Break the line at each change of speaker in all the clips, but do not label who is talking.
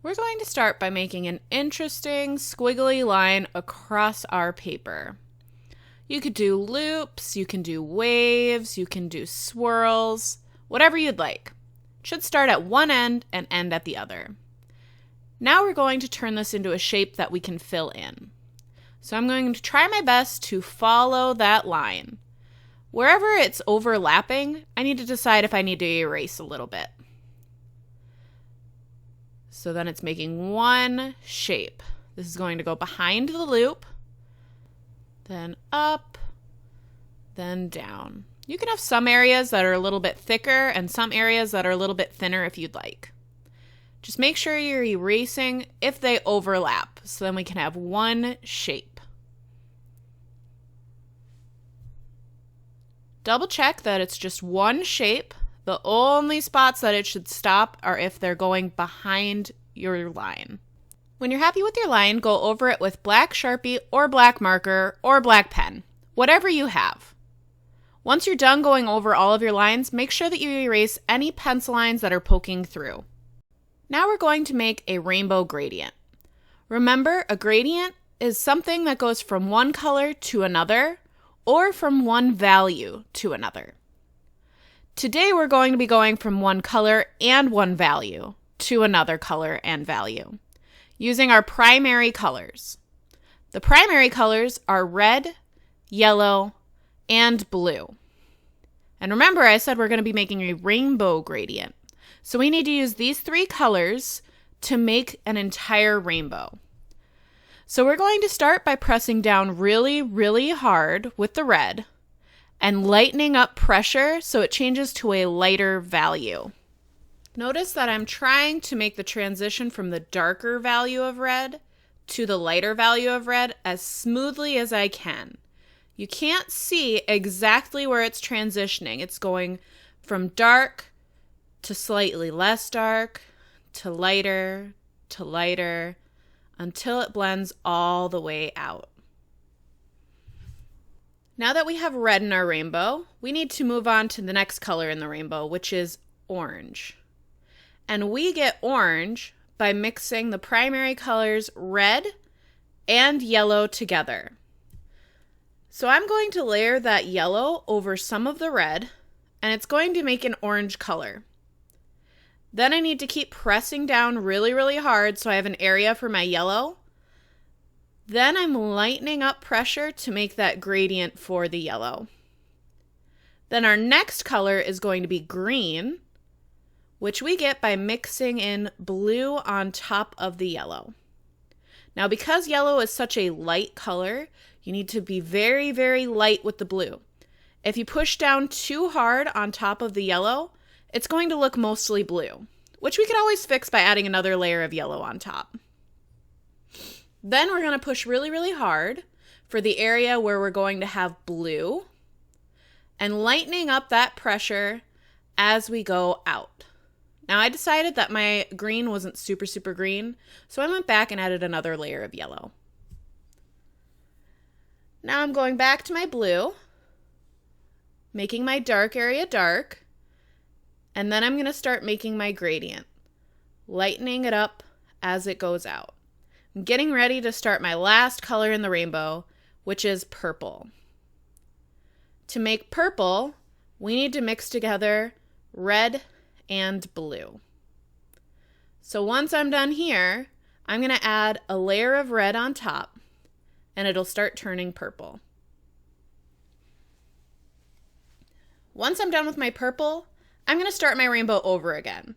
We're going to start by making an interesting squiggly line across our paper. You could do loops, you can do waves, you can do swirls, whatever you'd like. It should start at one end and end at the other. Now we're going to turn this into a shape that we can fill in. So I'm going to try my best to follow that line. Wherever it's overlapping, I need to decide if I need to erase a little bit. So then it's making one shape. This is going to go behind the loop, then up, then down. You can have some areas that are a little bit thicker and some areas that are a little bit thinner if you'd like. Just make sure you're erasing if they overlap, so then we can have one shape. Double check that it's just one shape. The only spots that it should stop are if they're going behind your line. When you're happy with your line, go over it with black Sharpie or black marker or black pen, whatever you have. Once you're done going over all of your lines, make sure that you erase any pencil lines that are poking through. Now we're going to make a rainbow gradient. Remember, a gradient is something that goes from one color to another or from one value to another. Today we're going to be going from one color and one value to another color and value using our primary colors. The primary colors are red, yellow, and blue. And remember, I said we're going to be making a rainbow gradient. So we need to use these three colors to make an entire rainbow. So we're going to start by pressing down really, really hard with the red and lightening up pressure so it changes to a lighter value. Notice that I'm trying to make the transition from the darker value of red to the lighter value of red as smoothly as I can. You can't see exactly where it's transitioning. It's going from dark to slightly less dark to lighter until it blends all the way out. Now that we have red in our rainbow, we need to move on to the next color in the rainbow, which is orange. And we get orange by mixing the primary colors red and yellow together. So I'm going to layer that yellow over some of the red, and it's going to make an orange color. Then I need to keep pressing down really, really hard so I have an area for my yellow. Then I'm lightening up pressure to make that gradient for the yellow. Then our next color is going to be green, which we get by mixing in blue on top of the yellow. Now, because yellow is such a light color, you need to be very, very light with the blue. If you push down too hard on top of the yellow, it's going to look mostly blue, which we can always fix by adding another layer of yellow on top. Then we're going to push really, really hard for the area where we're going to have blue and lightening up that pressure as we go out. Now I decided that my green wasn't super, super green, so I went back and added another layer of yellow. Now I'm going back to my blue, making my dark area dark, and then I'm going to start making my gradient, lightening it up as it goes out. I'm getting ready to start my last color in the rainbow, which is purple. To make purple, we need to mix together red and blue. So once I'm done here, I'm going to add a layer of red on top, and it'll start turning purple. Once I'm done with my purple, I'm going to start my rainbow over again.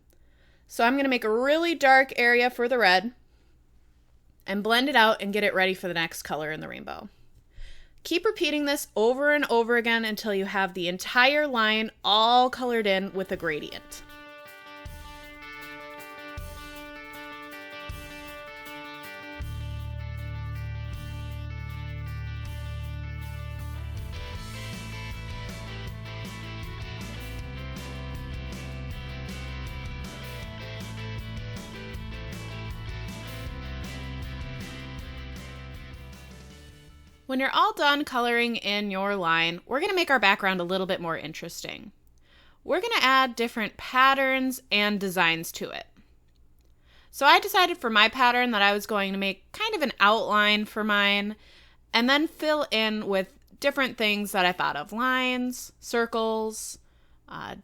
So I'm going to make a really dark area for the red and blend it out and get it ready for the next color in the rainbow. Keep repeating this over and over again until you have the entire line all colored in with a gradient. When you're all done coloring in your line, we're going to make our background a little bit more interesting. We're going to add different patterns and designs to it. So I decided for my pattern that I was going to make kind of an outline for mine and then fill in with different things that I thought of. Lines, circles,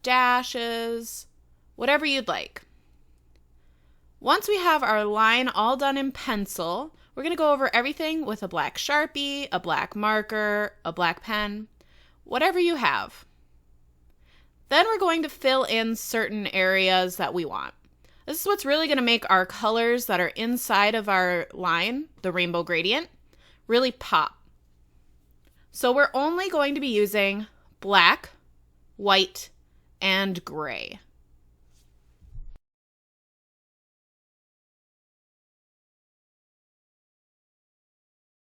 dashes, whatever you'd like. Once we have our line all done in pencil, we're going to go over everything with a black Sharpie, a black marker, a black pen, whatever you have. Then we're going to fill in certain areas that we want. This is what's really going to make our colors that are inside of our line, the rainbow gradient, really pop. So we're only going to be using black, white, and gray.